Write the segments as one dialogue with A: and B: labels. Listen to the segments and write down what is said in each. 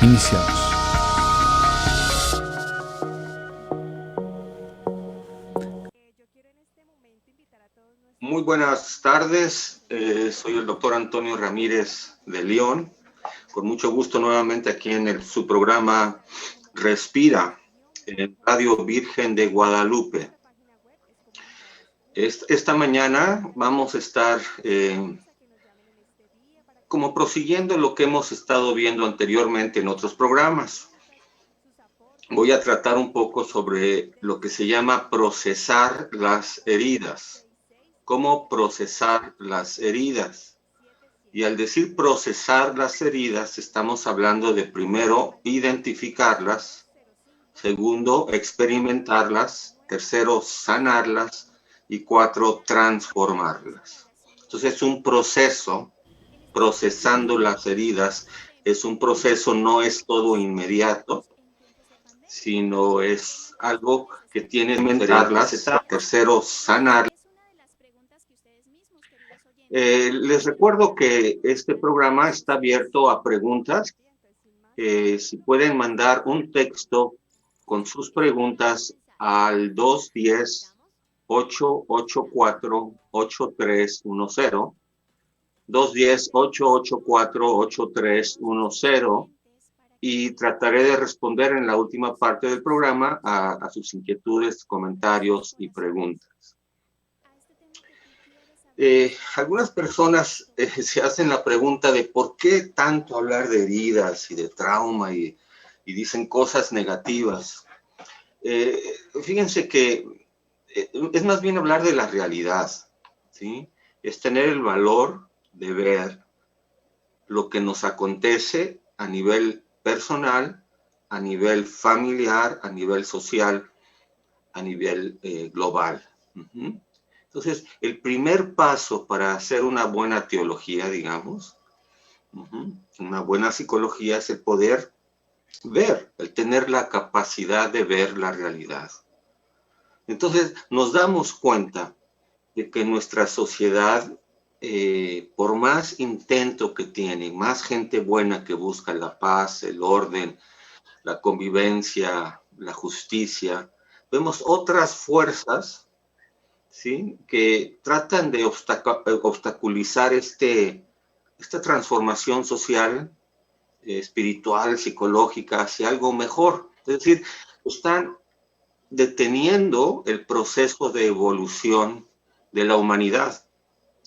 A: Iniciamos.
B: Muy buenas tardes, soy el doctor Antonio Ramírez de León, con mucho gusto nuevamente aquí en su programa Respira, en Radio Virgen de Guadalupe. Esta mañana vamos a estar como prosiguiendo lo que hemos estado viendo anteriormente en otros programas. Voy a tratar un poco sobre lo que se llama procesar las heridas. Cómo procesar las heridas. Y al decir procesar las heridas, estamos hablando de primero identificarlas, segundo experimentarlas, tercero sanarlas y cuatro transformarlas. Entonces es un proceso, procesando las heridas, es un proceso, no es todo inmediato, sino es algo que tiene que experimentarlas, tercero sanarlas. Les recuerdo que este programa está abierto a preguntas. Si pueden mandar un texto con sus preguntas al 210-884-8310, 210-884-8310, y trataré de responder en la última parte del programa a sus inquietudes, comentarios y preguntas. Algunas personas se hacen la pregunta de por qué tanto hablar de heridas y de trauma y dicen cosas negativas. Fíjense que es más bien hablar de la realidad, ¿sí? Es tener el valor de ver lo que nos acontece a nivel personal, a nivel familiar, a nivel social, a nivel global. Entonces, el primer paso para hacer una buena teología, digamos, una buena psicología, es el poder ver, el tener la capacidad de ver la realidad. Entonces, nos damos cuenta de que nuestra sociedad, por más intento que tiene, más gente buena que busca la paz, el orden, la convivencia, la justicia, vemos otras fuerzas, ¿sí?, que tratan de obstaculizar esta transformación social, espiritual, psicológica, hacia algo mejor. Es decir, están deteniendo el proceso de evolución de la humanidad.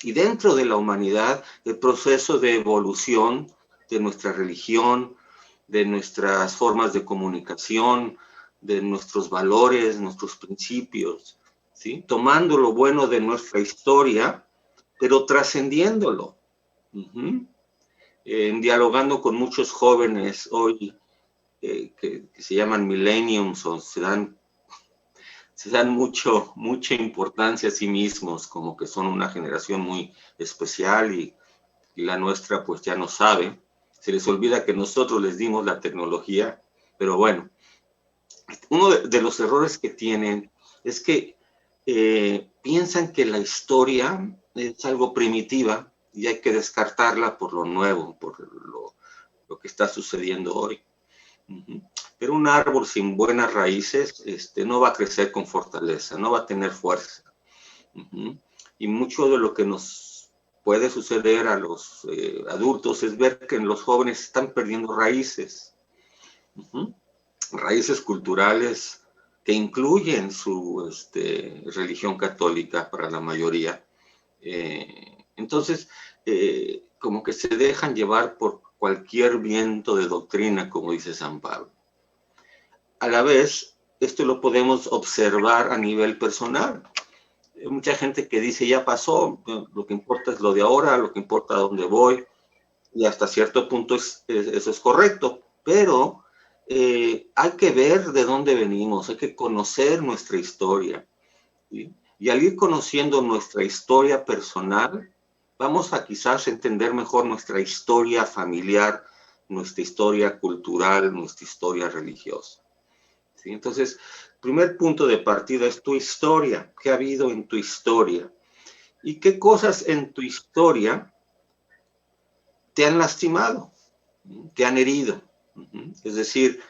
B: Y dentro de la humanidad, el proceso de evolución de nuestra religión, de nuestras formas de comunicación, de nuestros valores, nuestros principios, ¿sí? Tomando lo bueno de nuestra historia, pero trascendiéndolo. Dialogando con muchos jóvenes hoy que se llaman millennials, o se dan mucha importancia a sí mismos, como que son una generación muy especial y la nuestra pues ya no sabe. Se les olvida que nosotros les dimos la tecnología, pero bueno, uno de los errores que tienen es que piensan que la historia es algo primitiva y hay que descartarla por lo nuevo, por lo que está sucediendo hoy. Pero un árbol sin buenas raíces no va a crecer con fortaleza, no va a tener fuerza. Y mucho de lo que nos puede suceder a los adultos es ver que los jóvenes están perdiendo raíces. Raíces culturales que incluyen su religión católica para la mayoría. Entonces, como que se dejan llevar por cualquier viento de doctrina, como dice San Pablo. A la vez, esto lo podemos observar a nivel personal. Hay mucha gente que dice, ya pasó, lo que importa es lo de ahora, lo que importa a dónde voy, y hasta cierto punto eso es correcto, pero hay que ver de dónde venimos, hay que conocer nuestra historia, ¿sí? Y al ir conociendo nuestra historia personal, vamos a quizás entender mejor nuestra historia familiar, nuestra historia cultural, nuestra historia religiosa, ¿sí? Entonces, primer punto de partida es tu historia. ¿Qué ha habido en tu historia? ¿Y qué cosas en tu historia te han lastimado, te han herido? Es decir,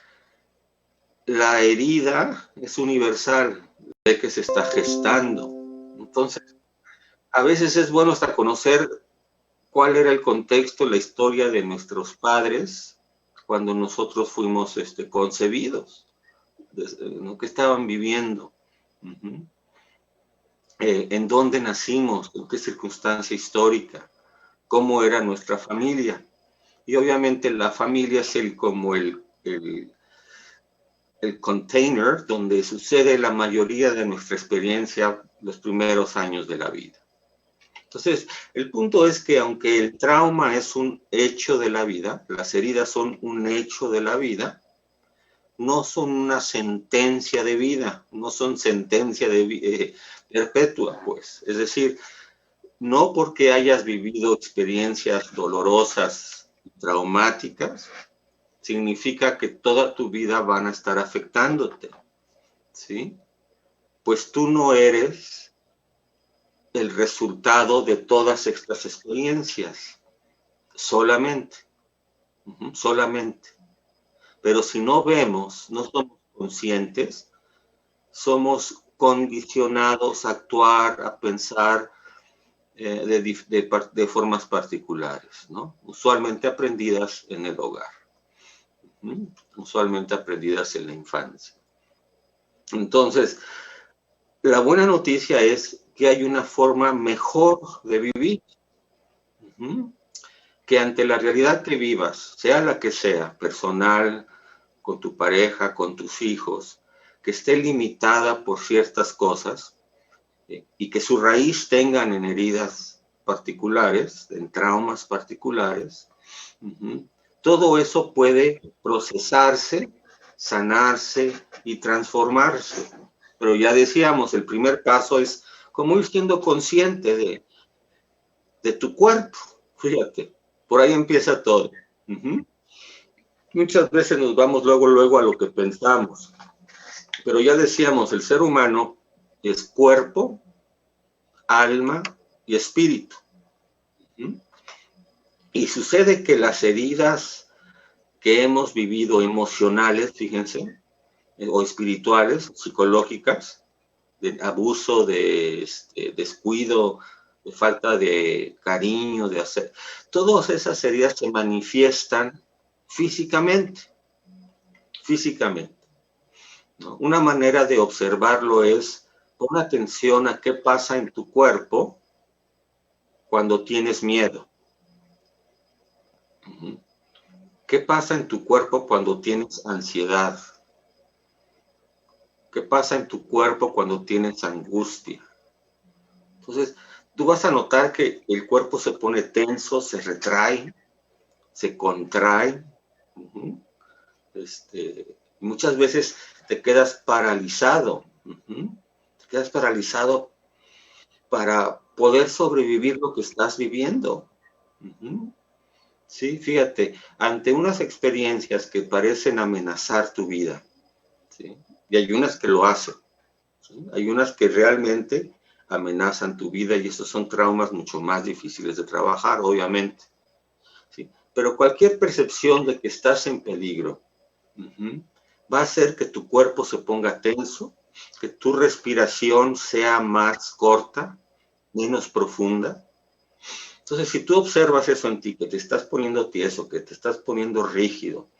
B: la herida es universal, de que se está gestando. Entonces, a veces es bueno hasta conocer cuál era el contexto, la historia de nuestros padres cuando nosotros fuimos concebidos, ¿no? ¿Qué estaban viviendo? ¿En dónde nacimos? ¿En qué circunstancia histórica? ¿Cómo era nuestra familia? Y obviamente la familia es como el container donde sucede la mayoría de nuestra experiencia los primeros años de la vida. Entonces, el punto es que aunque el trauma es un hecho de la vida, las heridas son un hecho de la vida, no son una sentencia de vida, no son sentencia de perpetua, pues. Es decir, no porque hayas vivido experiencias dolorosas, traumáticas, significa que toda tu vida van a estar afectándote, ¿sí? Pues tú no eres el resultado de todas estas experiencias, solamente. Pero si no vemos, no somos conscientes, somos condicionados a actuar, a pensar de formas particulares, ¿no? Usualmente aprendidas en el hogar, usualmente aprendidas en la infancia. Entonces, la buena noticia es que hay una forma mejor de vivir, que ante la realidad que vivas, sea la que sea, personal, con tu pareja, con tus hijos, que esté limitada por ciertas cosas y que su raíz tengan en heridas particulares, en traumas particulares, todo eso puede procesarse, sanarse y transformarse. Pero ya decíamos, el primer paso es como ir siendo consciente de tu cuerpo. Fíjate, por ahí empieza todo. Muchas veces nos vamos luego a lo que pensamos. Pero ya decíamos, el ser humano es cuerpo, alma y espíritu. Y sucede que las heridas que hemos vivido emocionales, fíjense, o espirituales, psicológicas, de abuso, de descuido, de falta de cariño, de hacer, todas esas heridas se manifiestan físicamente. ¿No? Una manera de observarlo es, pon atención a qué pasa en tu cuerpo cuando tienes miedo. ¿Qué pasa en tu cuerpo cuando tienes ansiedad? ¿Qué pasa en tu cuerpo cuando tienes angustia? Entonces, tú vas a notar que el cuerpo se pone tenso, se retrae, se contrae. Muchas veces te quedas paralizado. Te quedas paralizado para poder sobrevivir lo que estás viviendo. Sí, fíjate, ante unas experiencias que parecen amenazar tu vida, ¿sí? Y hay unas que lo hacen, ¿sí? Hay unas que realmente amenazan tu vida y estos son traumas mucho más difíciles de trabajar, obviamente, ¿sí? Pero cualquier percepción de que estás en peligro va a hacer que tu cuerpo se ponga tenso, que tu respiración sea más corta, menos profunda. Entonces, si tú observas eso en ti, que te estás poniendo tieso, que te estás poniendo rígido,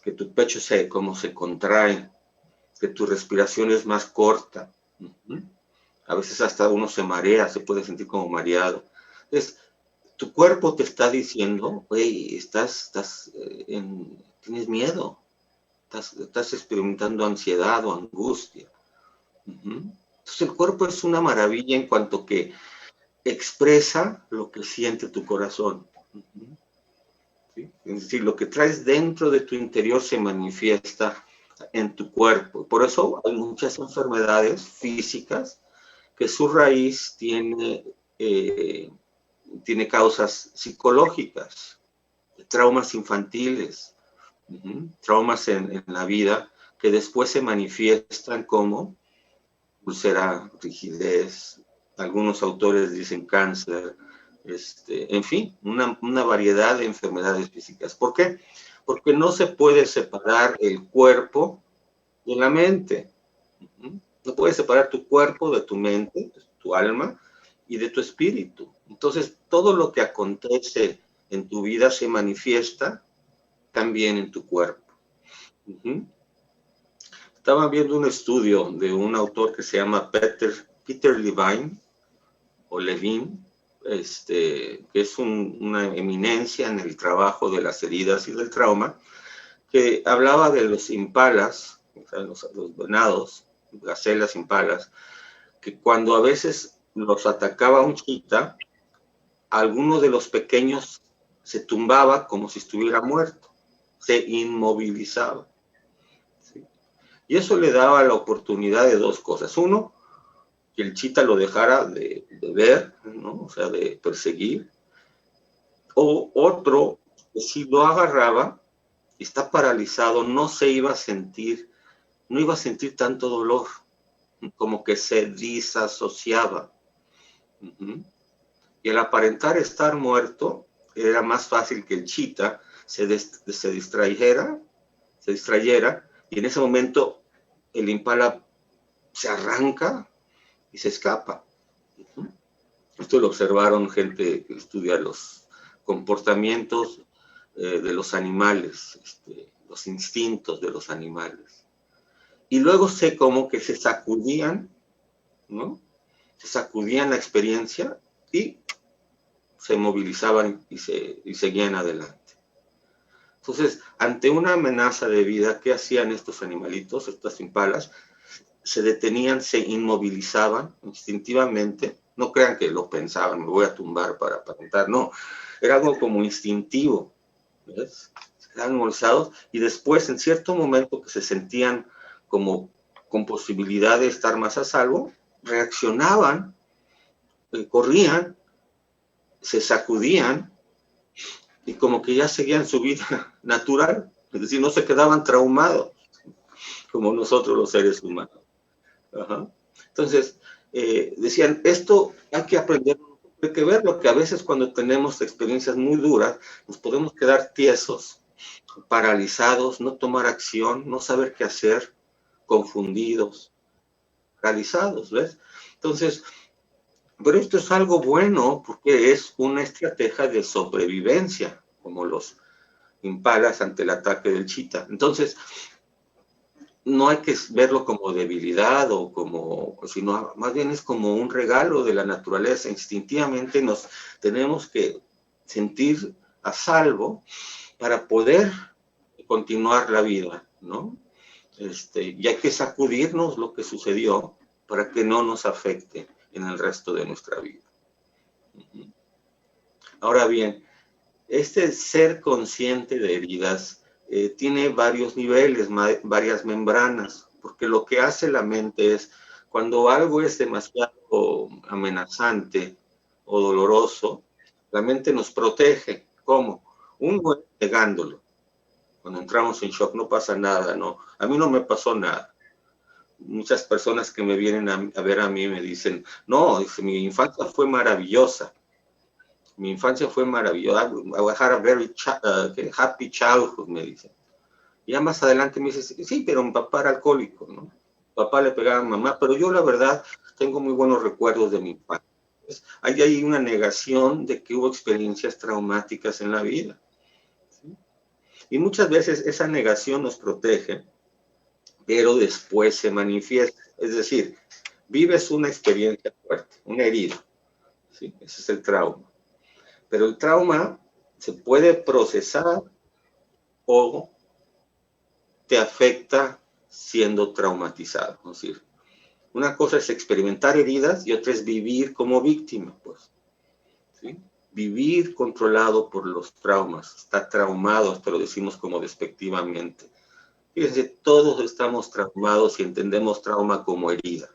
B: que tu pecho como se contrae, que tu respiración es más corta, a veces hasta uno se marea, se puede sentir como mareado. Entonces, tu cuerpo te está diciendo, hey, tienes miedo, estás experimentando ansiedad o angustia. Entonces, el cuerpo es una maravilla en cuanto que expresa lo que siente tu corazón. ¿Sí? Es decir, lo que traes dentro de tu interior se manifiesta en tu cuerpo. Por eso hay muchas enfermedades físicas que su raíz tiene causas psicológicas, traumas infantiles, traumas en la vida que después se manifiestan como úlcera, rigidez, algunos autores dicen cáncer, en fin, una variedad de enfermedades físicas. ¿Por qué? porque no se puede separar el cuerpo de la mente. No puedes separar tu cuerpo de tu mente, tu alma y de tu espíritu. Entonces, todo lo que acontece en tu vida se manifiesta también en tu cuerpo. Estaba viendo un estudio de un autor que se llama Peter Levine, o Levine, que es una eminencia en el trabajo de las heridas y del trauma, que hablaba de los impalas, o sea, los venados, gacelas impalas, que cuando a veces los atacaba un chita, alguno de los pequeños se tumbaba como si estuviera muerto, se inmovilizaba. ¿Sí? Y eso le daba la oportunidad de dos cosas. Uno, que el chita lo dejara de ver, ¿no? O sea, de perseguir. O otro, que si lo agarraba, está paralizado, no iba a sentir tanto dolor, como que se disasociaba. Y al aparentar estar muerto, era más fácil que el chita se distrayera, y en ese momento el impala se arranca y se escapa. Esto lo observaron gente que estudia los comportamientos de los animales, los instintos de los animales. Y luego como que se sacudían, ¿no? Se sacudían la experiencia y se movilizaban y seguían adelante. Entonces, ante una amenaza de vida, ¿qué hacían estos animalitos, estas impalas? Se detenían, se inmovilizaban instintivamente. No crean que lo pensaban, me voy a tumbar para aparentar, no. Era algo como instintivo, ¿ves? Se quedaban inmovilizados y después, en cierto momento que se sentían como con posibilidad de estar más a salvo, reaccionaban, corrían, se sacudían y como que ya seguían su vida natural, es decir, no se quedaban traumados como nosotros los seres humanos. Ajá. Entonces, decían, esto hay que aprender, hay que verlo, que a veces cuando tenemos experiencias muy duras, nos podemos quedar tiesos, paralizados, no tomar acción, no saber qué hacer, confundidos, paralizados, ¿ves? Entonces, pero esto es algo bueno porque es una estrategia de sobrevivencia, como los impalas ante el ataque del chita. Entonces, no hay que verlo como debilidad o como, sino más bien es como un regalo de la naturaleza. Instintivamente nos tenemos que sentir a salvo para poder continuar la vida, ¿no? Y hay que sacudirnos lo que sucedió para que no nos afecte en el resto de nuestra vida. Ahora bien, este ser consciente de heridas tiene varios niveles, varias membranas, porque lo que hace la mente es, cuando algo es demasiado amenazante o doloroso, la mente nos protege. ¿Cómo? Uno, negándolo. Cuando entramos en shock no pasa nada, ¿no? A mí no me pasó nada. Muchas personas que me vienen a ver a mí me dicen, no, mi infancia fue maravillosa. Mi infancia fue maravillosa. I had a very happy childhood, me dicen. Y ya más adelante me dice, sí, pero mi papá era alcohólico, ¿no? Papá le pegaba a mamá, pero yo la verdad tengo muy buenos recuerdos de mi infancia. Hay una negación de que hubo experiencias traumáticas en la vida. ¿Sí? Y muchas veces esa negación nos protege, pero después se manifiesta. Es decir, vives una experiencia fuerte, una herida. ¿Sí? Ese es el trauma. Pero el trauma se puede procesar o te afecta siendo traumatizado. Es decir, una cosa es experimentar heridas y otra es vivir como víctima, pues. ¿Sí? Vivir controlado por los traumas. Está traumado, hasta lo decimos como despectivamente. Fíjense, todos estamos traumados y entendemos trauma como herida.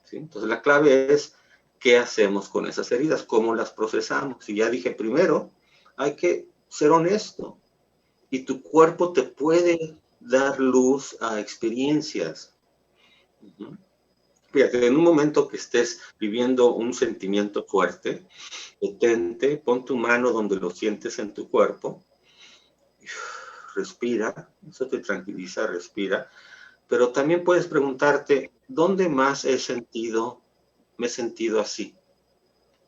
B: ¿Sí? Entonces la clave es qué hacemos con esas heridas, cómo las procesamos. Y ya dije, primero hay que ser honesto y tu cuerpo te puede dar luz a experiencias. Fíjate, en un momento que estés viviendo un sentimiento fuerte, detente, pon tu mano donde lo sientes en tu cuerpo respira, eso te tranquiliza, respira, pero también puedes preguntarte, ¿dónde más me he sentido así?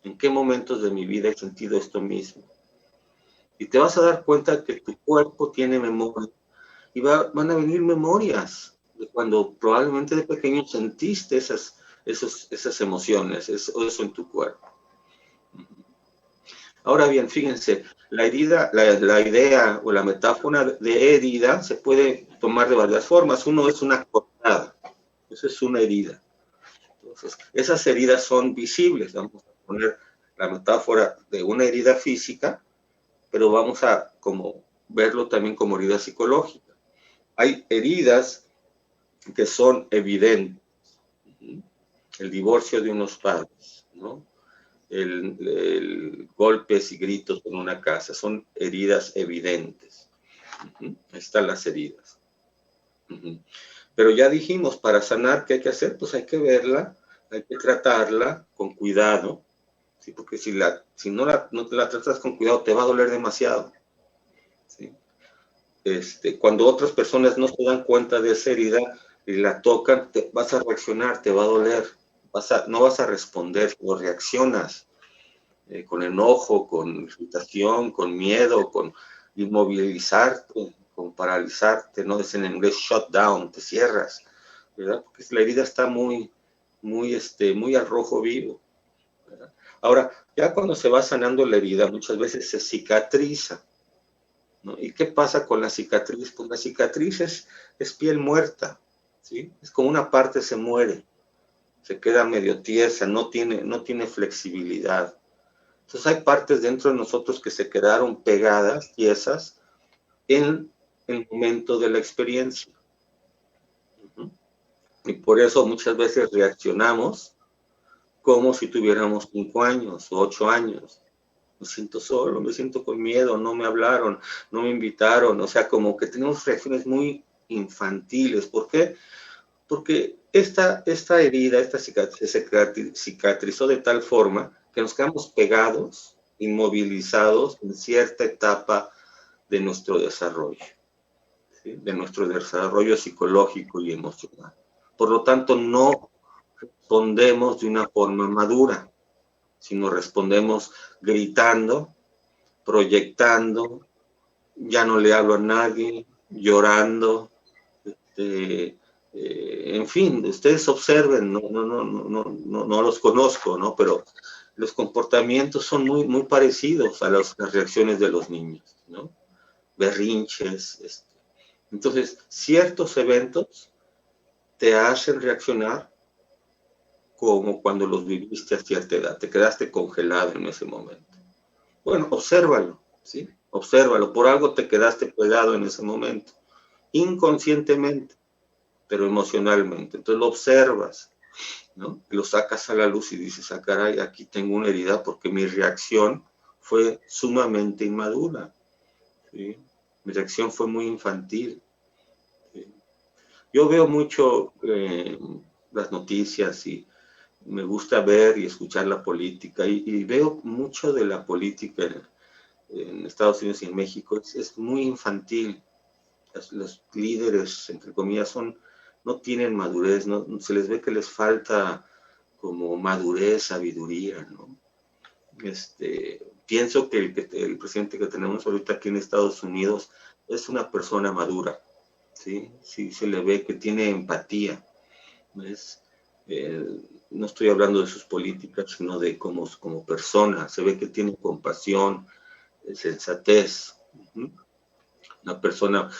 B: ¿En qué momentos de mi vida he sentido esto mismo? Y te vas a dar cuenta que tu cuerpo tiene memoria y van a venir memorias de cuando probablemente de pequeño sentiste esas emociones, eso en tu cuerpo. Ahora bien, fíjense, la idea o la metáfora de herida se puede tomar de varias formas. Uno es una cortada, eso es una herida. Entonces, esas heridas son visibles. Vamos a poner la metáfora de una herida física, pero vamos a verlo también como herida psicológica. Hay heridas que son evidentes. El divorcio de unos padres, ¿no? El golpes y gritos en una casa, son heridas evidentes. Ahí están las heridas. Pero ya dijimos, para sanar, ¿qué hay que hacer? Pues hay que verla, hay que tratarla con cuidado, ¿sí? Porque si no la tratas con cuidado, te va a doler demasiado, ¿sí? Cuando otras personas no se dan cuenta de esa herida y la tocan, vas a reaccionar, te va a doler, no vas a responder, o reaccionas con enojo, con irritación, con miedo, con inmovilizarte, con paralizarte, ¿no? Es en inglés shut down, te cierras, ¿verdad? Porque la herida está muy al rojo vivo, ¿verdad? Ahora, ya cuando se va sanando la herida, muchas veces se cicatriza, ¿no? ¿Y qué pasa con la cicatriz? Pues la cicatriz es piel muerta, ¿sí? Es como una parte se muere, se queda medio tiesa, no tiene flexibilidad. Entonces hay partes dentro de nosotros que se quedaron pegadas, tiesas, en el momento de la experiencia. Y por eso muchas veces reaccionamos como si tuviéramos 5 años o 8 años. Me siento solo, me siento con miedo, no me hablaron, no me invitaron. O sea, como que tenemos reacciones muy infantiles. ¿Por qué? Porque esta herida, esta cicatriz, se cicatrizó de tal forma que nos quedamos pegados, inmovilizados en cierta etapa de nuestro desarrollo, ¿sí? De nuestro desarrollo psicológico y emocional. Por lo tanto, no respondemos de una forma madura, sino respondemos gritando, proyectando, ya no le hablo a nadie, llorando, en fin, ustedes observen, no los conozco, ¿no? Pero los comportamientos son muy parecidos a las reacciones de los niños, ¿no? Berrinches. Entonces, ciertos eventos te hacen reaccionar como cuando los viviste a cierta edad, te quedaste congelado en ese momento. Bueno, obsérvalo, ¿sí? Obsérvalo, por algo te quedaste pegado en ese momento, inconscientemente, pero emocionalmente. Entonces lo observas, ¿no? Lo sacas a la luz y dices, ah, caray, aquí tengo una herida porque mi reacción fue sumamente inmadura, ¿sí? Mi reacción fue muy infantil, ¿sí? Yo veo mucho las noticias y me gusta ver y escuchar la política y veo mucho de la política en Estados Unidos y en México, es muy infantil. Los líderes, entre comillas, no tienen madurez, se les ve que les falta como madurez, sabiduría, ¿no? Pienso que el presidente que tenemos ahorita aquí en Estados Unidos es una persona madura, ¿sí? Sí, se le ve que tiene empatía, ¿ves? No estoy hablando de sus políticas, sino de como persona, se ve que tiene compasión, sensatez, una persona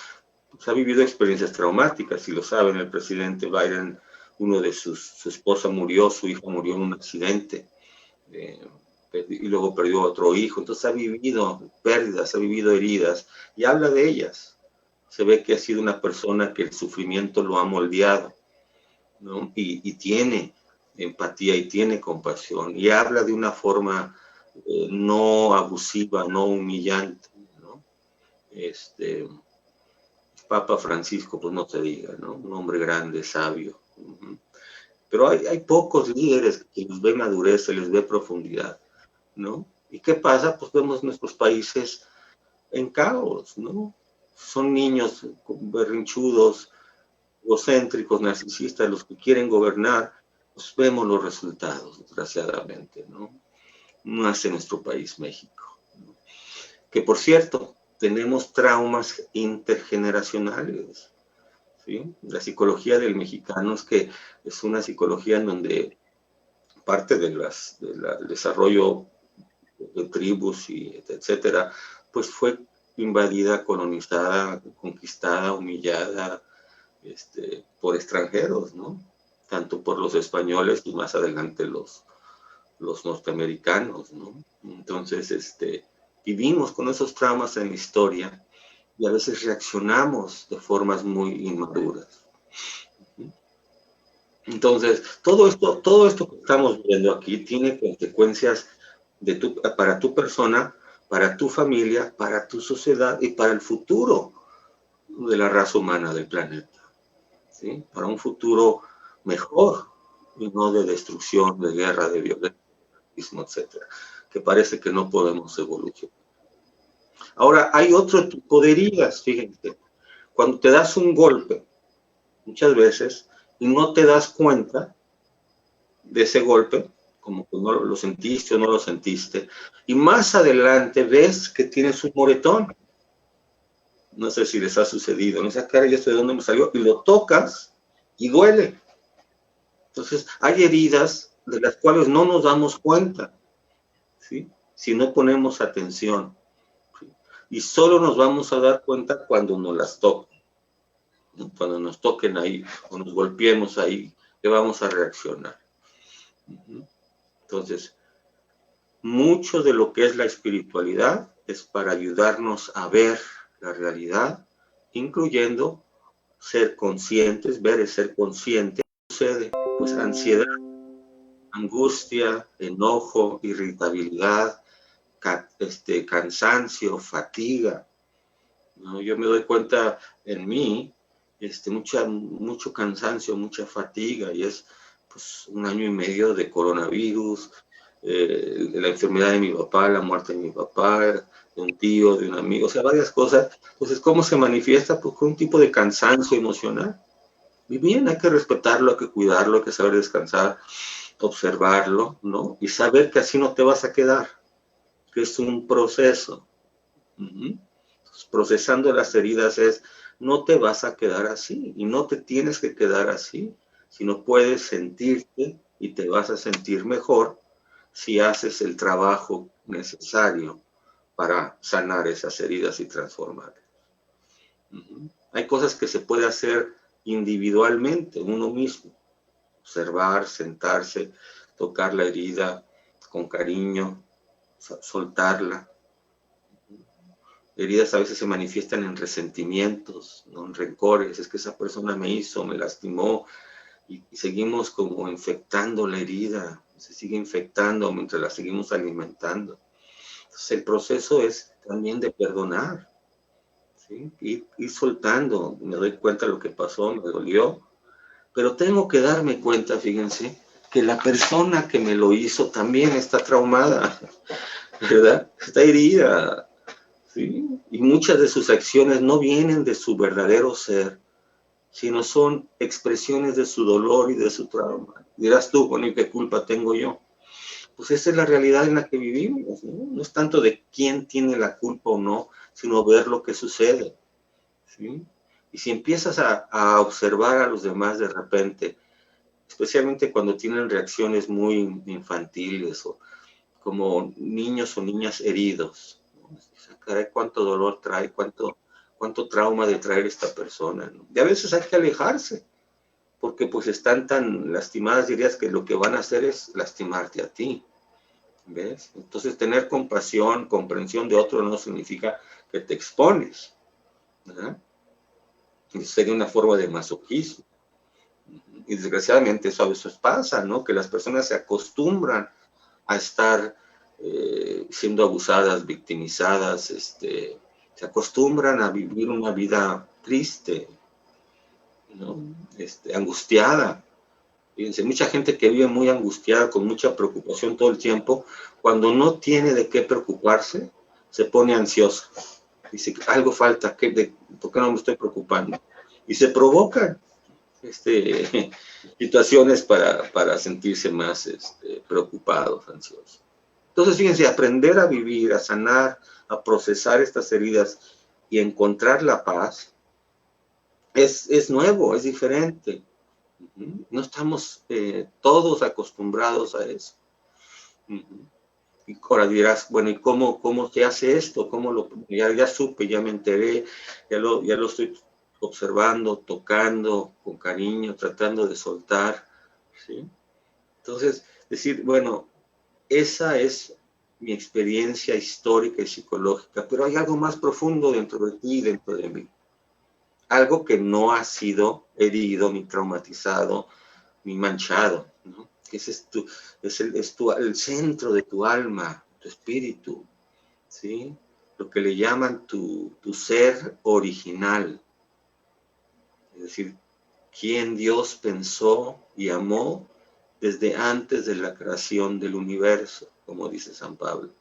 B: ha vivido experiencias traumáticas, y lo saben, el presidente Biden, su esposa murió, su hijo murió en un accidente, y luego perdió a otro hijo, entonces ha vivido pérdidas, ha vivido heridas, y habla de ellas. Se ve que ha sido una persona que el sufrimiento lo ha moldeado, ¿no? Y tiene empatía y tiene compasión, y habla de una forma no abusiva, no humillante, ¿no? Papa Francisco, pues no te diga, ¿no? Un hombre grande, sabio. Pero hay pocos líderes que les ve madurez, se les ve profundidad, ¿no? ¿Y qué pasa? Pues vemos nuestros países en caos, ¿no? son niños berrinchudos, egocéntricos, narcisistas, los que quieren gobernar, pues vemos los resultados, desgraciadamente, ¿no? Más en nuestro país, México, ¿no? Que, por cierto, tenemos traumas intergeneracionales, ¿sí? La psicología del mexicano es que es una psicología en donde parte del desarrollo de tribus y etcétera, pues fue invadida, colonizada, conquistada, humillada, por extranjeros, ¿no? Tanto por los españoles y más adelante los norteamericanos, ¿no? Entonces, vivimos con esos traumas en la historia y a veces reaccionamos de formas muy inmaduras. Entonces, todo esto que estamos viendo aquí tiene consecuencias para tu persona, para tu familia, para tu sociedad y para el futuro de la raza humana del planeta, ¿sí? Para un futuro mejor y no de destrucción, de guerra, de violencia, etcétera, que parece que no podemos evolucionar. Ahora, hay otro tipo de heridas, fíjense. Cuando te das un golpe, muchas veces, y no te das cuenta de ese golpe, como que no lo sentiste o no lo sentiste, y más adelante ves que tienes un moretón. No sé si les ha sucedido, ¿no? Esa cara, ¿y esto de dónde me salió? Y lo tocas y duele. Entonces, hay heridas de las cuales no nos damos cuenta, ¿sí? Si no ponemos atención, ¿sí? Y solo nos vamos a dar cuenta cuando nos las toquen, ¿no? Cuando nos toquen ahí o nos golpeemos ahí, que vamos a reaccionar. Entonces, mucho de lo que es la espiritualidad es para ayudarnos a ver la realidad, incluyendo ser conscientes, ver es ser consciente. ¿Qué sucede? Pues ansiedad, angustia, enojo, irritabilidad, cansancio, fatiga, ¿no? Yo me doy cuenta en mí, mucho cansancio, mucha fatiga, y es pues 1 año y medio de coronavirus, la enfermedad de mi papá, la muerte de mi papá, de un tío, de un amigo, o sea, varias cosas. Entonces, ¿cómo se manifiesta? Pues con un tipo de cansancio emocional. Y bien, hay que respetarlo, hay que cuidarlo, hay que saber descansar, observarlo, ¿no? Y saber que así no te vas a quedar, que es un proceso. Entonces, procesando las heridas es, no te vas a quedar así, y no te tienes que quedar así, sino puedes sentirte y te vas a sentir mejor si haces el trabajo necesario para sanar esas heridas y transformarlas. Hay cosas que se puede hacer individualmente, uno mismo. Observar, sentarse, tocar la herida con cariño, soltarla. Heridas a veces se manifiestan en resentimientos, ¿no? En rencores, es que esa persona me hizo, me lastimó, y seguimos como infectando la herida, se sigue infectando mientras la seguimos alimentando. Entonces el proceso es también de perdonar, ¿sí? Ir soltando, me doy cuenta de lo que pasó, me dolió, pero tengo que darme cuenta, fíjense, que la persona que me lo hizo también está traumada, ¿verdad? Está herida, ¿sí? Y muchas de sus acciones no vienen de su verdadero ser, sino son expresiones de su dolor y de su trauma. Dirás tú, bueno, ¿y qué culpa tengo yo? Pues esa es la realidad en la que vivimos, ¿no? No es tanto de quién tiene la culpa o no, sino ver lo que sucede, ¿sí? Y si empiezas a observar a los demás de repente, especialmente cuando tienen reacciones muy infantiles o como niños o niñas heridos, ¿no? Caray, cuánto dolor trae, cuánto trauma de traer esta persona, ¿no? Y a veces hay que alejarse, porque pues están tan lastimadas, dirías que lo que van a hacer es lastimarte a ti, ¿ves? Entonces tener compasión, comprensión de otro no significa que te expones, ¿verdad? Sería una forma de masoquismo. Y desgraciadamente eso a veces pasa, ¿no? Que las personas se acostumbran a estar siendo abusadas, victimizadas, se acostumbran a vivir una vida triste, ¿no? Angustiada. Fíjense, mucha gente que vive muy angustiada, con mucha preocupación todo el tiempo, cuando no tiene de qué preocuparse, se pone ansiosa. Dice, algo falta, ¿por qué no me estoy preocupando? Y se provocan situaciones para sentirse más preocupados, ansiosos. Entonces, fíjense, aprender a vivir, a sanar, a procesar estas heridas y encontrar la paz es nuevo, es diferente. No estamos todos acostumbrados a eso. Y ahora dirás, bueno, ¿y cómo se hace esto? Ya supe, ya me enteré, ya lo estoy observando, tocando con cariño, tratando de soltar, ¿sí? Entonces, decir, bueno, esa es mi experiencia histórica y psicológica, pero hay algo más profundo dentro de ti y dentro de mí. Algo que no ha sido herido, ni traumatizado, ni manchado, ¿no? Ese es el centro de tu alma, tu espíritu, ¿sí? Lo que le llaman tu ser original. Es decir, quien Dios pensó y amó desde antes de la creación del universo, como dice San Pablo.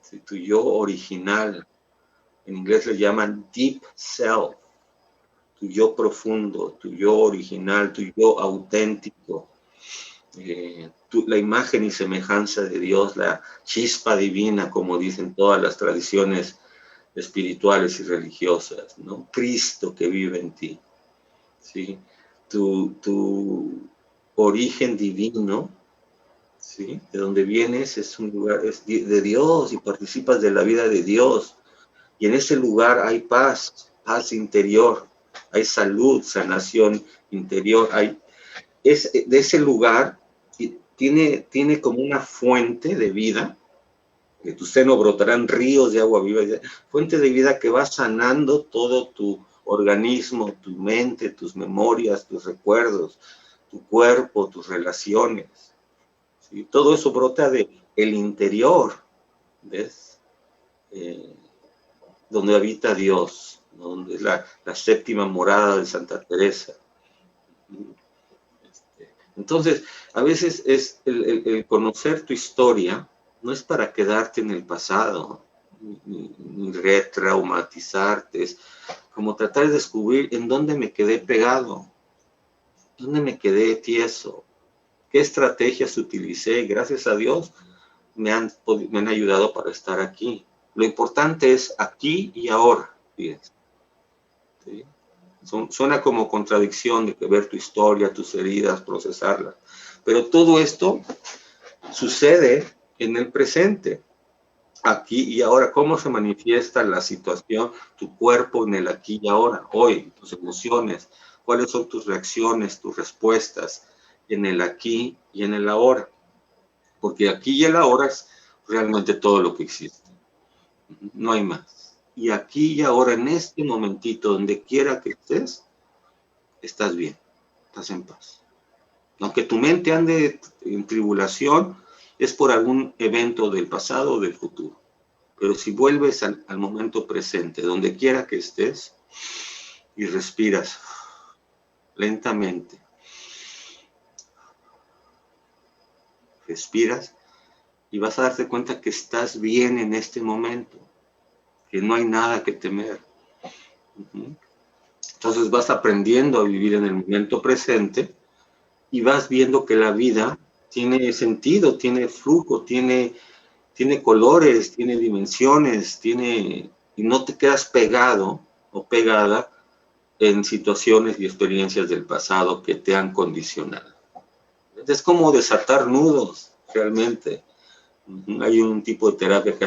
B: ¿Sí? Tu yo original, en inglés le llaman deep self, tu yo profundo, tu yo original, tu yo auténtico, la imagen y semejanza de Dios, la chispa divina, como dicen todas las tradiciones espirituales y religiosas, ¿no? Cristo que vive en ti, ¿sí? Tu origen divino, ¿sí? De donde vienes es un lugar, es de Dios y participas de la vida de Dios. Y en ese lugar hay paz, paz interior, hay salud, sanación interior, de ese lugar tiene como una fuente de vida, de tu seno brotarán ríos de agua viva, fuente de vida que va sanando todo tu organismo, tu mente, tus memorias, tus recuerdos, tu cuerpo, tus relaciones. ¿Sí? Todo eso brota del interior, ¿ves? Donde habita Dios, donde es la séptima morada de Santa Teresa. Entonces, a veces es el conocer tu historia, no es para quedarte en el pasado, ni retraumatizarte, es como tratar de descubrir en dónde me quedé pegado, dónde me quedé tieso, qué estrategias utilicé, gracias a Dios me han ayudado para estar aquí. Lo importante es aquí y ahora, fíjense. ¿Sí? Suena como contradicción de que ver tu historia, tus heridas, procesarlas. Pero todo esto sucede en el presente, aquí y ahora. ¿Cómo se manifiesta la situación, tu cuerpo en el aquí y ahora, hoy, tus emociones? ¿Cuáles son tus reacciones, tus respuestas en el aquí y en el ahora? Porque aquí y el ahora es realmente todo lo que existe. No hay más. Y aquí y ahora, en este momentito, donde quiera que estés, estás bien, estás en paz. Aunque tu mente ande en tribulación, es por algún evento del pasado o del futuro. Pero si vuelves al momento presente, donde quiera que estés, y respiras lentamente, respiras y vas a darte cuenta que estás bien en este momento, que no hay nada que temer. Entonces vas aprendiendo a vivir en el momento presente y vas viendo que la vida tiene sentido, tiene flujo, tiene colores, tiene dimensiones, y no te quedas pegado o pegada en situaciones y experiencias del pasado que te han condicionado. Es como desatar nudos, realmente. Hay un tipo de terapia que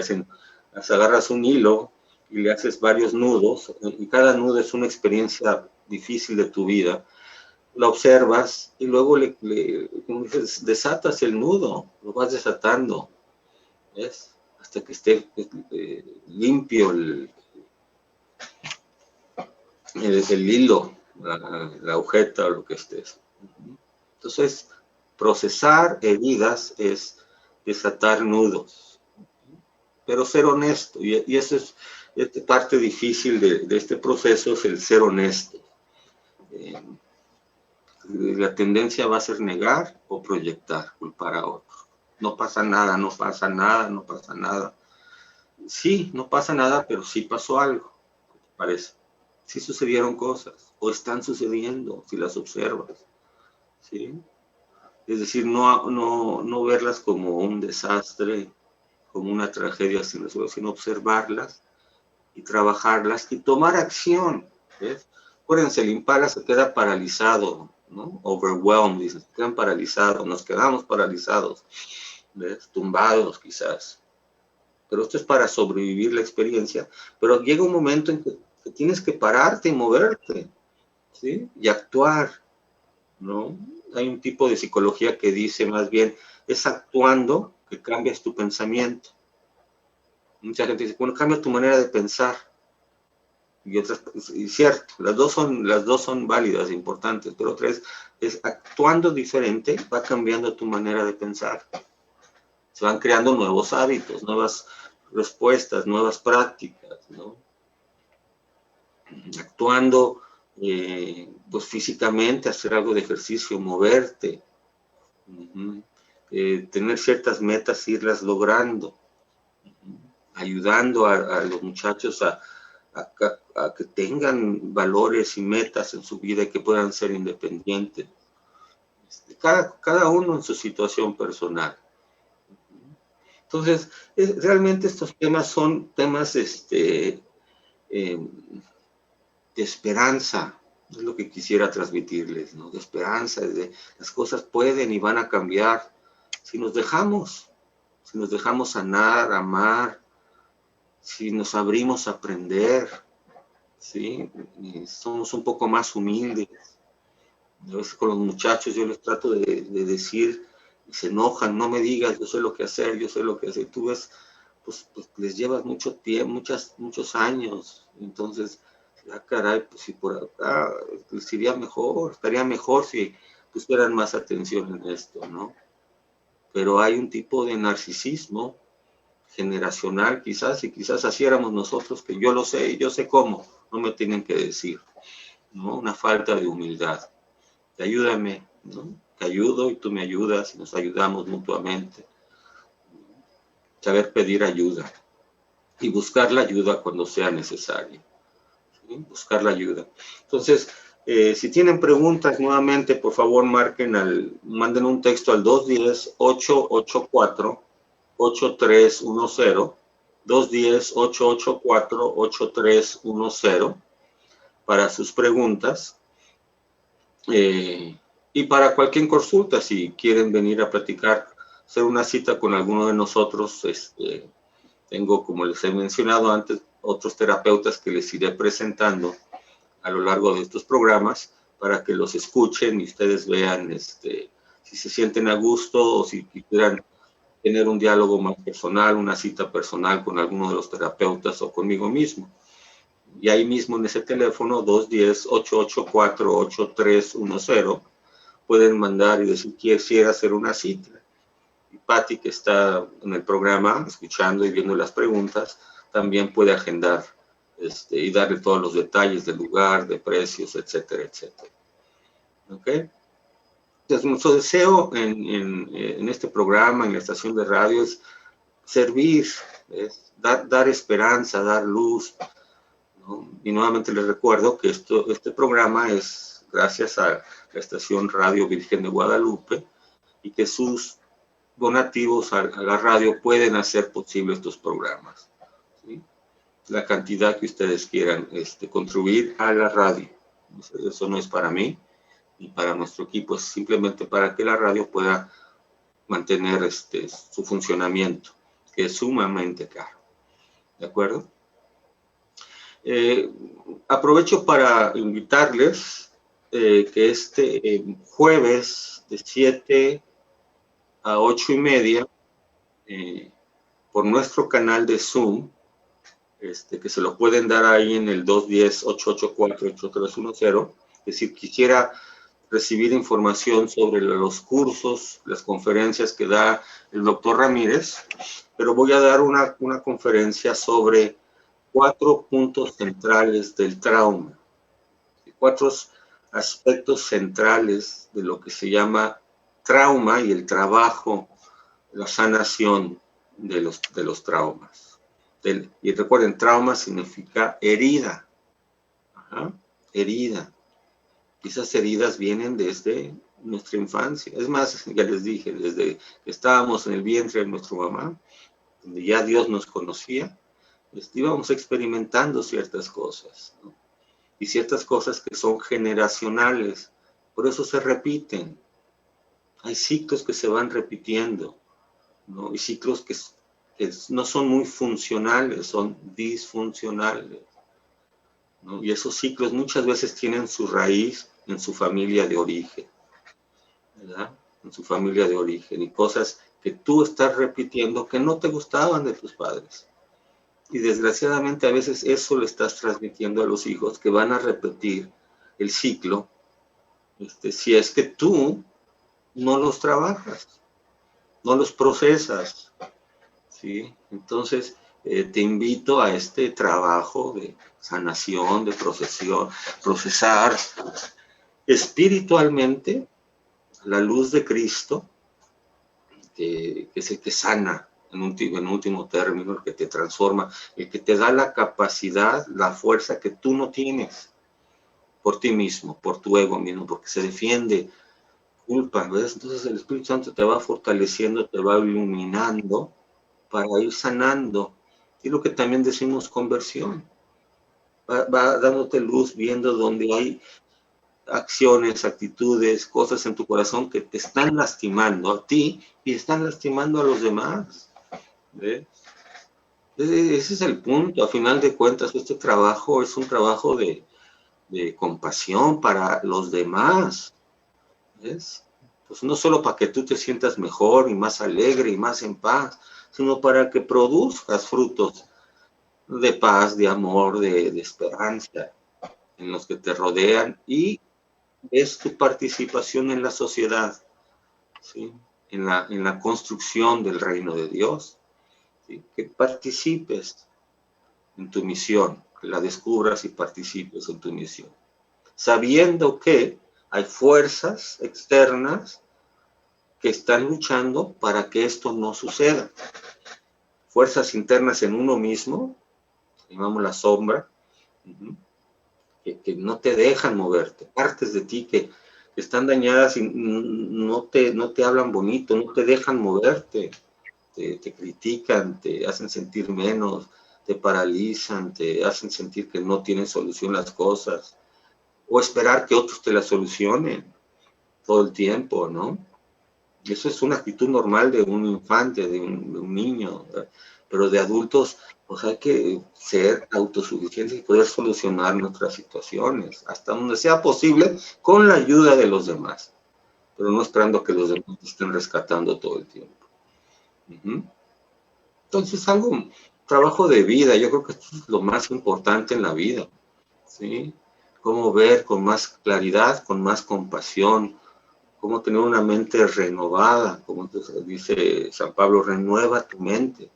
B: agarras un hilo y le haces varios nudos, y cada nudo es una experiencia difícil de tu vida. La observas y luego desatas el nudo, lo vas desatando, ¿ves? Hasta que esté limpio el hilo, la agujeta o lo que estés. Entonces, procesar heridas es desatar nudos, pero ser honesto, y eso es parte difícil de este proceso, es el ser honesto. La tendencia va a ser negar o proyectar, culpar a otro. No pasa nada, no pasa nada, no pasa nada. Sí, no pasa nada, pero sí pasó algo, parece. Sí sucedieron cosas, o están sucediendo, si las observas, ¿sí? Es decir, no verlas como un desastre, como una tragedia sin resolver, sino observarlas y trabajarlas y tomar acción, ¿ves? Acuérdense, el impala se queda paralizado, ¿no? Overwhelmed, dicen, se quedan paralizados, nos quedamos paralizados, ¿ves? Tumbados quizás. Pero esto es para sobrevivir la experiencia, pero llega un momento en que tienes que pararte y moverte, ¿sí? Y actuar, ¿no? Hay un tipo de psicología que dice más bien, es actuando que cambias tu pensamiento. Mucha gente dice, bueno, cambia tu manera de pensar. Y otras, y cierto, las dos son válidas, importantes, pero otra es actuando diferente, va cambiando tu manera de pensar. Se van creando nuevos hábitos, nuevas respuestas, nuevas prácticas, ¿no? Actuando pues físicamente, hacer algo de ejercicio, moverte, tener ciertas metas, irlas logrando, ayudando a los muchachos a que tengan valores y metas en su vida y que puedan ser independientes. Cada uno en su situación personal. Entonces, realmente estos temas son temas de esperanza, es lo que quisiera transmitirles, ¿no? De esperanza, de las cosas pueden y van a cambiar si nos dejamos sanar, amar, si nos abrimos a aprender, ¿sí? Y somos un poco más humildes. A veces con los muchachos yo les trato de decir, y se enojan, no me digas, yo sé lo que hacer, yo sé lo que hacer. Tú ves, pues les llevas mucho tiempo, muchos años, entonces, caray, pues si por acá les iría mejor, estaría mejor si pusieran más atención en esto, ¿no? Pero hay un tipo de narcisismo generacional quizás, y quizás así éramos nosotros, que yo lo sé y yo sé cómo, no me tienen que decir, ¿no? Una falta de humildad. Ayúdame, ¿no? Te ayudo y tú me ayudas y nos ayudamos mutuamente. Saber pedir ayuda y buscar la ayuda cuando sea necesario. ¿Sí? Buscar la ayuda. Entonces, si tienen preguntas, nuevamente, por favor, manden un texto al 210-884-8310, 210-884-8310 para sus preguntas. Y para cualquier consulta, si quieren venir a platicar, hacer una cita con alguno de nosotros, tengo, como les he mencionado antes, otros terapeutas que les iré presentando a lo largo de estos programas para que los escuchen y ustedes vean si se sienten a gusto o si quisieran tener un diálogo más personal, una cita personal con alguno de los terapeutas o conmigo mismo. Y ahí mismo en ese teléfono, 210-884-8310, pueden mandar y decir que quisiera hacer una cita. Y Patti, que está en el programa, escuchando y viendo las preguntas, también puede agendar y darle todos los detalles del lugar, de precios, etcétera, etcétera. ¿Ok? Entonces, nuestro deseo en este programa, en la estación de radio, es servir, es dar esperanza, dar luz, ¿no? Y nuevamente les recuerdo que este programa es gracias a la estación Radio Virgen de Guadalupe y que sus donativos a la radio pueden hacer posible estos programas, ¿sí? La cantidad que ustedes quieran contribuir a la radio. Eso no es para mí ni para nuestro equipo, es simplemente para que la radio pueda mantener su funcionamiento, que es sumamente caro. ¿De acuerdo? Aprovecho para invitarles que jueves de 7 a 8:30 por nuestro canal de Zoom, que se lo pueden dar ahí en el 210-884-8310, es decir, quisiera recibir información sobre los cursos, las conferencias que da el doctor Ramírez, pero voy a dar una conferencia sobre 4 puntos centrales del trauma, 4 aspectos centrales de lo que se llama trauma y el trabajo, la sanación de los traumas. Y recuerden, trauma significa herida. Ajá, herida. Y esas heridas vienen desde nuestra infancia. Es más, ya les dije, desde que estábamos en el vientre de nuestra mamá, donde ya Dios nos conocía, íbamos experimentando ciertas cosas, ¿no? Y ciertas cosas que son generacionales, por eso se repiten. Hay ciclos que se van repitiendo, ¿no? Y ciclos que no son muy funcionales, son disfuncionales, ¿no? Y esos ciclos muchas veces tienen su raíz en su familia de origen, ¿verdad? En su familia de origen, y cosas que tú estás repitiendo que no te gustaban de tus padres. Y desgraciadamente a veces eso le estás transmitiendo a los hijos, que van a repetir el ciclo, si es que tú no los trabajas, no los procesas, ¿sí? Entonces, te invito a este trabajo de sanación, de procesar espiritualmente la luz de Cristo, que es el que sana en último término, el que te transforma, el que te da la capacidad, la fuerza que tú no tienes por ti mismo, por tu ego mismo, porque se defiende culpa, ¿ves? Entonces el Espíritu Santo te va fortaleciendo, te va iluminando para ir sanando. Y lo que también decimos conversión, va dándote luz, viendo donde hay acciones, actitudes, cosas en tu corazón que te están lastimando a ti y están lastimando a los demás, ¿ves? Ese es el punto. A final de cuentas, este trabajo es un trabajo de compasión para los demás, ¿ves? Pues no solo para que tú te sientas mejor y más alegre y más en paz, sino para que produzcas frutos de paz, de amor, de esperanza en los que te rodean, y es tu participación en la sociedad, ¿sí? En la construcción del reino de Dios, ¿sí? Que participes en tu misión, que la descubras y participes en tu misión, sabiendo que hay fuerzas externas que están luchando para que esto no suceda. Fuerzas internas en uno mismo, llamamos la sombra, que no te dejan moverte, partes de ti que están dañadas y no te hablan bonito, no te dejan moverte, te critican, te hacen sentir menos, te paralizan, te hacen sentir que no tienen solución las cosas, o esperar que otros te las solucionen todo el tiempo, ¿no? Eso es una actitud normal de un infante, de un niño, ¿verdad? Pero de adultos, pues hay que ser autosuficientes y poder solucionar nuestras situaciones, hasta donde sea posible, con la ayuda de los demás, pero no esperando que los demás estén rescatando todo el tiempo. Entonces, trabajo de vida, yo creo que esto es lo más importante en la vida, ¿sí? Cómo ver con más claridad, con más compasión, cómo tener una mente renovada, como dice San Pablo, renueva tu mente,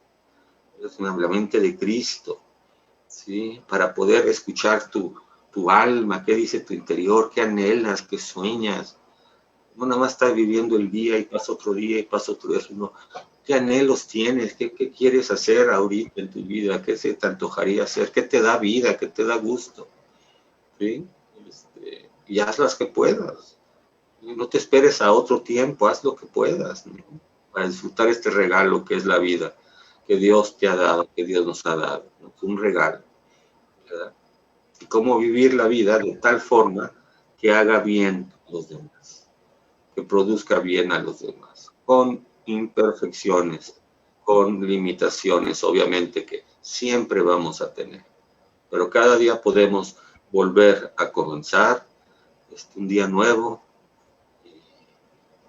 B: es la mente de Cristo, ¿sí? Para poder escuchar tu alma, qué dice tu interior, qué anhelas, qué sueñas. No nada más estás viviendo el día y pasa otro día y pasa otro día, sino qué anhelos tienes, qué quieres hacer ahorita en tu vida, qué se te antojaría hacer, qué te da vida, qué te da gusto, ¿sí? Y haz las que puedas. No te esperes a otro tiempo, haz lo que puedas, ¿no? Para disfrutar este regalo que es la vida, que Dios te ha dado, que Dios nos ha dado, ¿no? Es un regalo, ¿verdad? Y cómo vivir la vida de tal forma que haga bien a los demás, que produzca bien a los demás, con imperfecciones, con limitaciones, obviamente, que siempre vamos a tener, pero cada día podemos volver a comenzar, un día nuevo.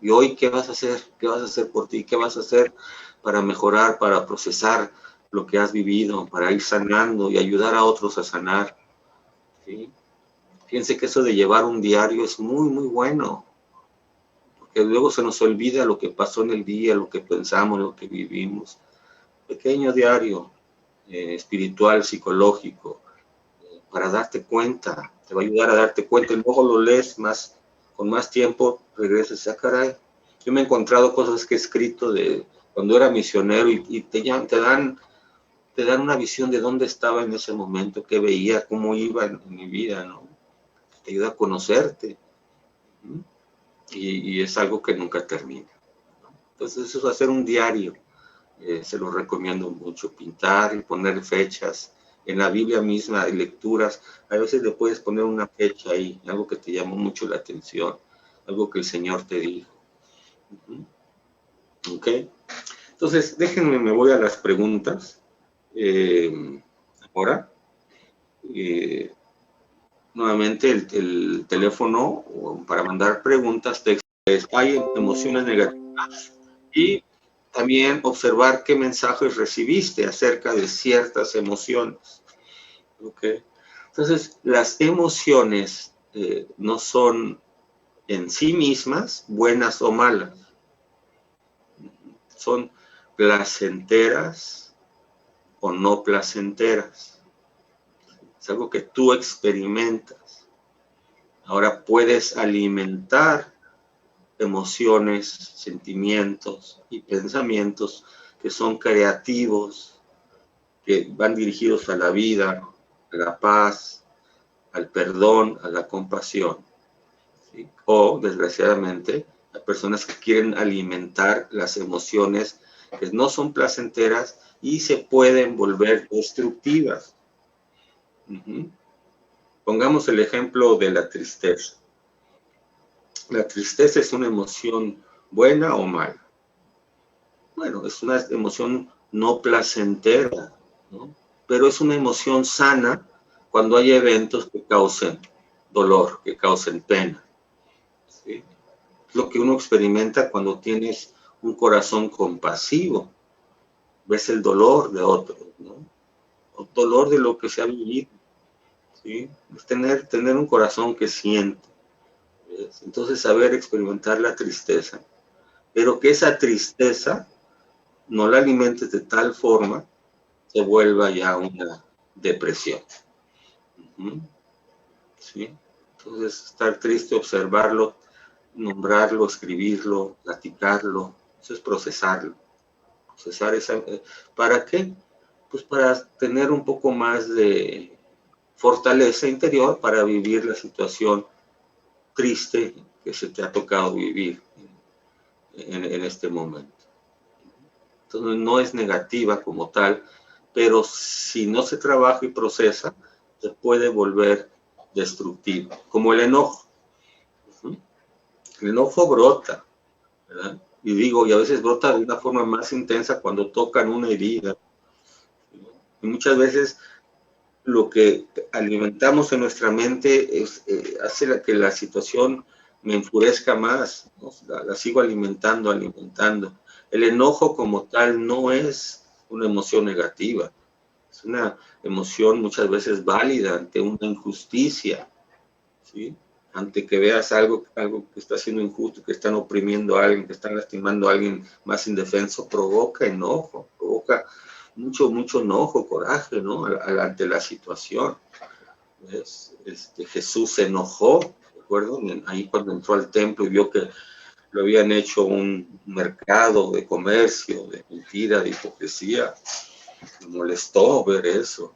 B: Y hoy, ¿qué vas a hacer? ¿Qué vas a hacer por ti? ¿Qué vas a hacer para mejorar, para procesar lo que has vivido, para ir sanando y ayudar a otros a sanar? ¿Sí? Fíjense que eso de llevar un diario es muy, muy bueno, porque luego se nos olvida lo que pasó en el día, lo que pensamos, lo que vivimos. Pequeño diario espiritual, psicológico, para darte cuenta, te va a ayudar a darte cuenta, y luego lo lees con más tiempo, regresas a caray. Yo me he encontrado cosas que he escrito de cuando era misionero y te dan te dan una visión de dónde estaba en ese momento, qué veía, cómo iba en mi vida, ¿no? Te ayuda a conocerte. Y es algo que nunca termina. Entonces, eso es hacer un diario. Se lo recomiendo mucho, pintar y poner fechas. En la Biblia misma hay lecturas, a veces le puedes poner una fecha ahí, algo que te llamó mucho la atención, algo que el Señor te dijo. ¿Ok? Entonces, déjenme, me voy a las preguntas. Ahora, nuevamente el teléfono para mandar preguntas, textos, hay emociones negativas y también observar qué mensajes recibiste acerca de ciertas emociones. ¿Okay? Entonces, las emociones no son en sí mismas buenas o malas. Son placenteras o no placenteras. Es algo que tú experimentas. Ahora puedes alimentar emociones, sentimientos y pensamientos que son creativos, que van dirigidos a la vida, a la paz, al perdón, a la compasión. ¿Sí? O, desgraciadamente, hay personas que quieren alimentar las emociones que no son placenteras y se pueden volver destructivas. Pongamos el ejemplo de la tristeza. ¿La tristeza es una emoción buena o mala? Bueno, es una emoción no placentera, ¿no? Pero es una emoción sana cuando hay eventos que causen dolor, que causen pena. ¿Sí? Es lo que uno experimenta cuando tienes un corazón compasivo. Ves el dolor de otros, ¿no? El dolor de lo que se ha vivido. ¿Sí? Es tener un corazón que siente. ¿Ves? Entonces, saber experimentar la tristeza. Pero que esa tristeza no la alimentes de tal forma se vuelva ya una depresión. ¿Sí? Entonces, estar triste, observarlo, nombrarlo, escribirlo, platicarlo, eso es procesarlo. Procesar esa, ¿para qué? Pues para tener un poco más de fortaleza interior para vivir la situación triste que se te ha tocado vivir en este momento. Entonces, no es negativa como tal, pero si no se trabaja y procesa, se puede volver destructivo, como el enojo. El enojo brota, ¿verdad? Y digo, y a veces brota de una forma más intensa cuando tocan una herida. Y muchas veces lo que alimentamos en nuestra mente hace que la situación me enfurezca más, ¿no? La sigo alimentando. El enojo como tal no es una emoción negativa, es una emoción muchas veces válida ante una injusticia, ¿sí? Ante que veas algo que está siendo injusto, que están oprimiendo a alguien, que están lastimando a alguien más indefenso, provoca enojo, provoca mucho enojo, coraje, ¿no? Ante la situación. Jesús se enojó, ¿recuerdo? Ahí cuando entró al templo y vio que lo habían hecho un mercado de comercio, de mentira, de hipocresía. Me molestó ver eso.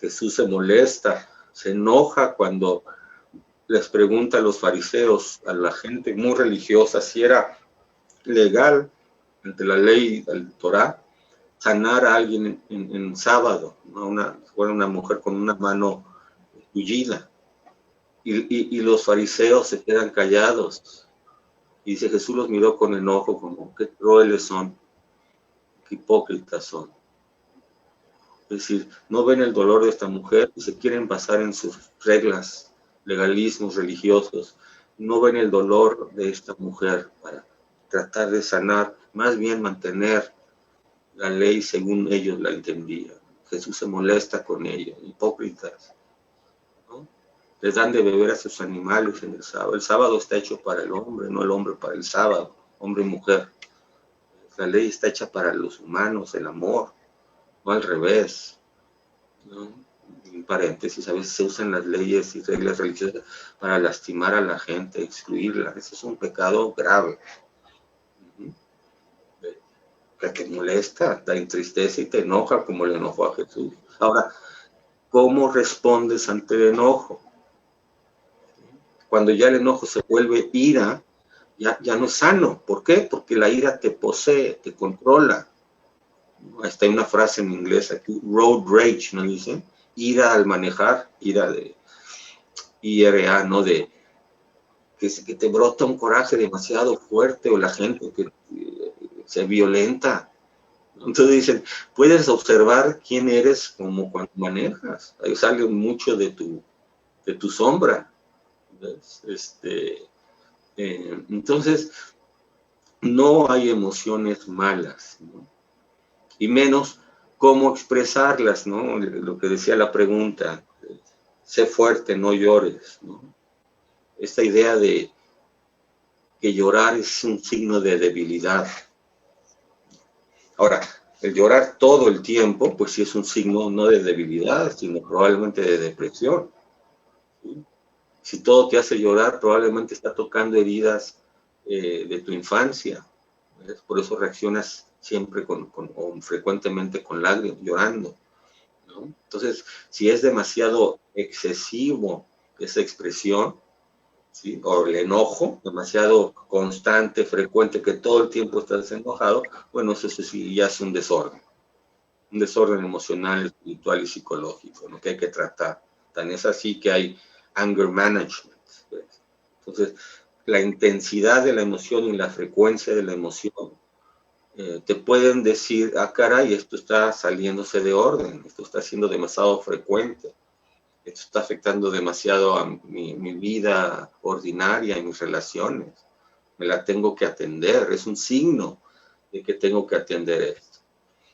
B: Jesús se molesta, se enoja cuando les pregunta a los fariseos, a la gente muy religiosa, si era legal ante la ley del Torá sanar a alguien en sábado, ¿no? Fuera una mujer con una mano tullida. Y los fariseos se quedan callados. Y dice, Jesús los miró con enojo, como, qué crueles son, qué hipócritas son. Es decir, no ven el dolor de esta mujer y se quieren basar en sus reglas, legalismos religiosos. No ven el dolor de esta mujer para tratar de sanar, más bien mantener la ley según ellos la entendían. Jesús se molesta con ellos, hipócritas, ¿no? Les dan de beber a sus animales en el sábado. El sábado está hecho para el hombre, no el hombre para el sábado, hombre y mujer. La ley está hecha para los humanos, el amor, no al revés, ¿no? En paréntesis, a veces se usan las leyes y reglas religiosas para lastimar a la gente, excluirla. Eso es un pecado grave. te molesta, te entristece y te enoja como le enojó a Jesús. Ahora, ¿cómo respondes ante el enojo? Cuando ya el enojo se vuelve ira, ya no es sano. ¿Por qué? Porque la ira te posee, te controla. Está hay una frase en inglés aquí, road rage, ¿no dice? Ira al manejar, ira de IRA, ¿no? De que te brota un coraje demasiado fuerte o la gente que se violenta. Entonces dicen, puedes observar quién eres como cuando manejas. Ahí sale mucho de tu sombra. Entonces, no hay emociones malas, ¿no? Y menos cómo expresarlas, ¿no? Lo que decía la pregunta, sé fuerte, no llores, ¿no? Esta idea de que llorar es un signo de debilidad. Ahora, el llorar todo el tiempo, pues sí es un signo no de debilidad, sino probablemente de depresión. ¿Sí? Si todo te hace llorar, probablemente está tocando heridas de tu infancia. ¿Ves? Por eso reaccionas siempre o frecuentemente con lágrimas, llorando, ¿no? Entonces, si es demasiado excesivo esa expresión, ¿sí? O el enojo, demasiado constante, frecuente, que todo el tiempo estás enojado, bueno, eso sí ya es un desorden emocional, espiritual y psicológico, ¿no? Que hay que tratar. Tan es así que hay anger management, ¿ves? Entonces, la intensidad de la emoción y la frecuencia de la emoción te pueden decir, ah, caray, esto está saliéndose de orden, esto está siendo demasiado frecuente, esto está afectando demasiado a mi vida ordinaria y mis relaciones, me la tengo que atender, es un signo de que tengo que atender esto.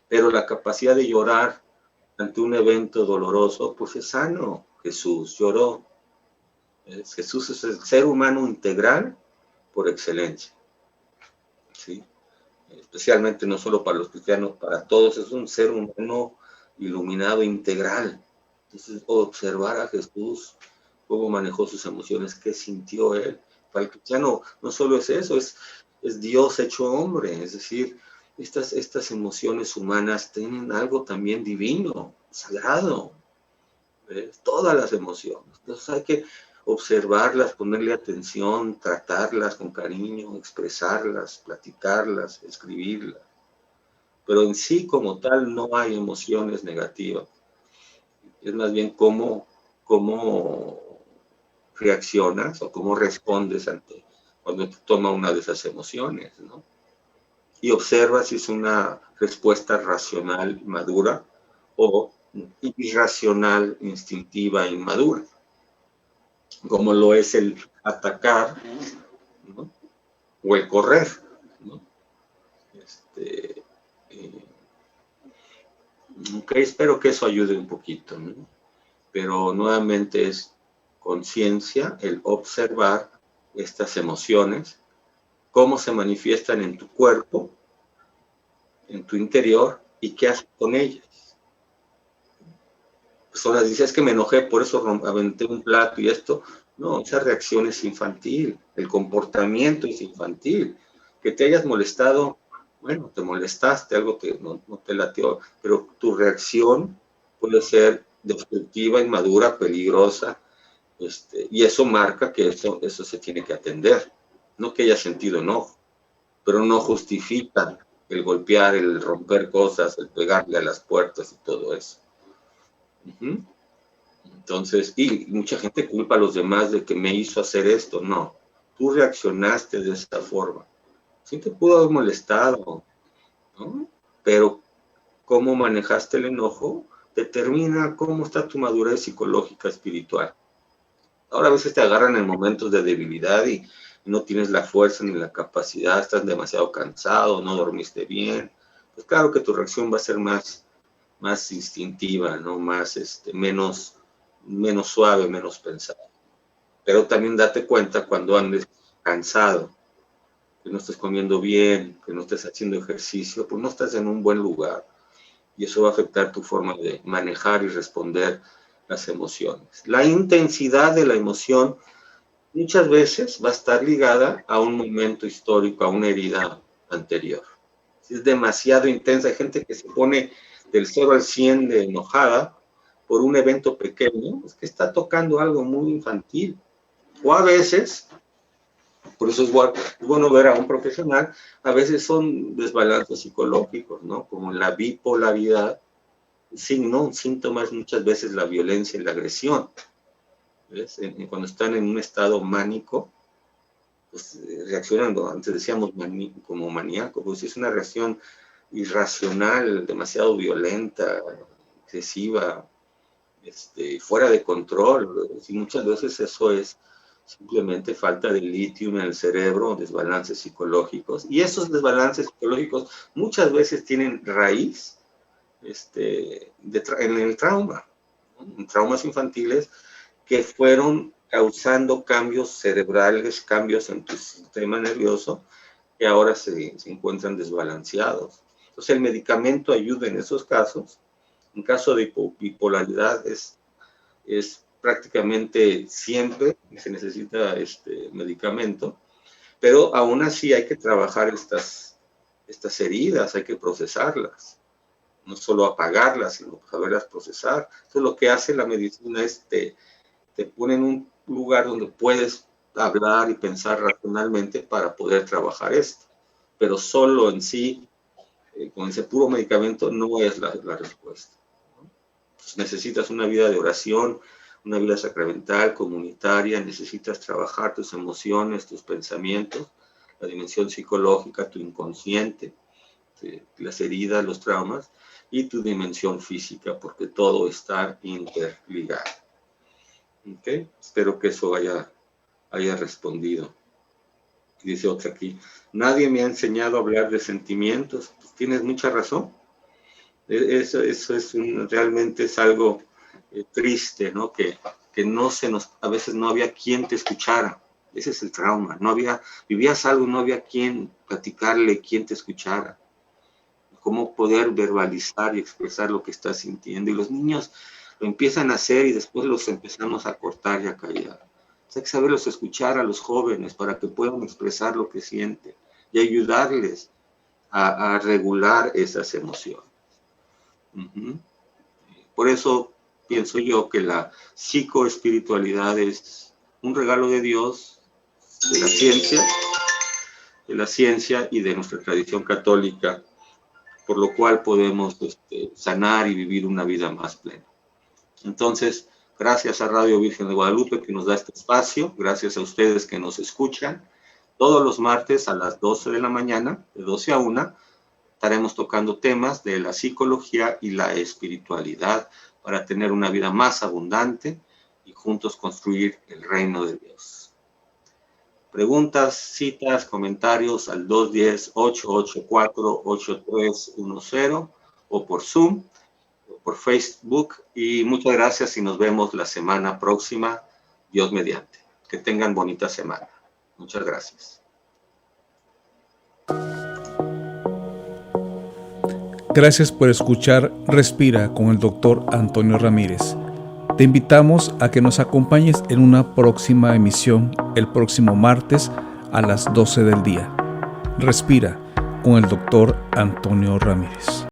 B: Pero la capacidad de llorar ante un evento doloroso, pues es sano. Jesús lloró. Jesús es el ser humano integral por excelencia, ¿sí? Especialmente no solo para los cristianos, para todos, es un ser humano iluminado integral. Entonces, observar a Jesús, cómo manejó sus emociones, qué sintió él. Para el cristiano no solo es eso, es Dios hecho hombre, es decir, estas emociones humanas tienen algo también divino, sagrado, ¿ves? Todas las emociones. Entonces hay que observarlas, ponerle atención, tratarlas con cariño, expresarlas, platicarlas, escribirlas. Pero en sí como tal no hay emociones negativas. Es más bien cómo reaccionas o cómo respondes cuando te toma una de esas emociones, ¿no? Y observa si es una respuesta racional madura o irracional, instintiva, inmadura, como lo es el atacar, ¿no? O el correr, ¿no? Okay, espero que eso ayude un poquito, ¿no? Pero nuevamente es conciencia, el observar estas emociones, cómo se manifiestan en tu cuerpo, en tu interior, y qué haces con ellas. Personas dicen, es que me enojé, por eso aventé un plato y esto. No, esa reacción es infantil, el comportamiento es infantil. Que te hayas molestado, bueno, te molestaste, algo que no te latió, pero tu reacción puede ser destructiva, inmadura, peligrosa, y eso marca que eso se tiene que atender. No que haya sentido enojo, pero no justifica el golpear, el romper cosas, el pegarle a las puertas y todo eso. Entonces, y mucha gente culpa a los demás de que me hizo hacer esto. No, tú reaccionaste de esta forma. Sí te pudo haber molestado, ¿no? Pero cómo manejaste el enojo determina cómo está tu madurez psicológica, espiritual. Ahora a veces te agarran en momentos de debilidad y no tienes la fuerza ni la capacidad, estás demasiado cansado, no dormiste bien. Pues claro que tu reacción va a ser más instintiva, ¿no? Menos suave, menos pensada. Pero también date cuenta cuando andes cansado, que no estés comiendo bien, que no estés haciendo ejercicio, pues no estás en un buen lugar. Y eso va a afectar tu forma de manejar y responder las emociones. La intensidad de la emoción muchas veces va a estar ligada a un momento histórico, a una herida anterior. Si es demasiado intensa, hay gente que se pone del 0 al 100 de enojada por un evento pequeño, es que está tocando algo muy infantil. O a veces, por eso es bueno ver a un profesional, a veces son desbalances psicológicos, ¿no? Como la bipolaridad, un síntoma es muchas veces la violencia y la agresión. ¿Ves? Cuando están en un estado mánico, pues reaccionan, antes decíamos como maníaco, pues es una reacción irracional, demasiado violenta, excesiva, fuera de control. Y muchas veces eso es simplemente falta de litio en el cerebro, desbalances psicológicos. Y esos desbalances psicológicos muchas veces tienen raíz en el trauma, ¿no? En traumas infantiles que fueron causando cambios cerebrales, cambios en tu sistema nervioso, que ahora se encuentran desbalanceados. Entonces el medicamento ayuda en esos casos. En caso de bipolaridad es prácticamente siempre que se necesita medicamento, pero aún así hay que trabajar estas heridas, hay que procesarlas, no solo apagarlas, sino saberlas procesar. Entonces lo que hace la medicina es te pone en un lugar donde puedes hablar y pensar racionalmente para poder trabajar esto, pero solo en sí, con ese puro medicamento, no es la respuesta, ¿no? Pues necesitas una vida de oración, una vida sacramental, comunitaria, necesitas trabajar tus emociones, tus pensamientos, la dimensión psicológica, tu inconsciente, las heridas, los traumas, y tu dimensión física, porque todo está interligado. ¿Okay? Espero que eso haya respondido. Dice otra aquí, nadie me ha enseñado a hablar de sentimientos. Pues tienes mucha razón. Eso es realmente es algo triste, ¿no? Que a veces no había quien te escuchara. Ese es el trauma. Vivías algo, no había quien platicarle, quien te escuchara. Cómo poder verbalizar y expresar lo que estás sintiendo. Y los niños lo empiezan a hacer y después los empezamos a cortar y a callar. Hay que saberlos escuchar a los jóvenes para que puedan expresar lo que sienten y ayudarles a regular esas emociones. Por eso pienso yo que la psicoespiritualidad es un regalo de Dios, de la ciencia y de nuestra tradición católica, por lo cual podemos sanar y vivir una vida más plena. Entonces, gracias a Radio Virgen de Guadalupe que nos da este espacio, gracias a ustedes que nos escuchan. Todos los martes a las 12 de la mañana, de 12 a 1, estaremos tocando temas de la psicología y la espiritualidad para tener una vida más abundante y juntos construir el reino de Dios. Preguntas, citas, comentarios al 210-884-8310 o por Zoom, por Facebook, y muchas gracias y nos vemos la semana próxima, Dios mediante. Que tengan bonita semana. Muchas gracias.
A: Gracias por escuchar Respira con el Dr. Antonio Ramírez. Te invitamos a que nos acompañes en una próxima emisión el próximo martes a las 12 del día. Respira con el Dr. Antonio Ramírez.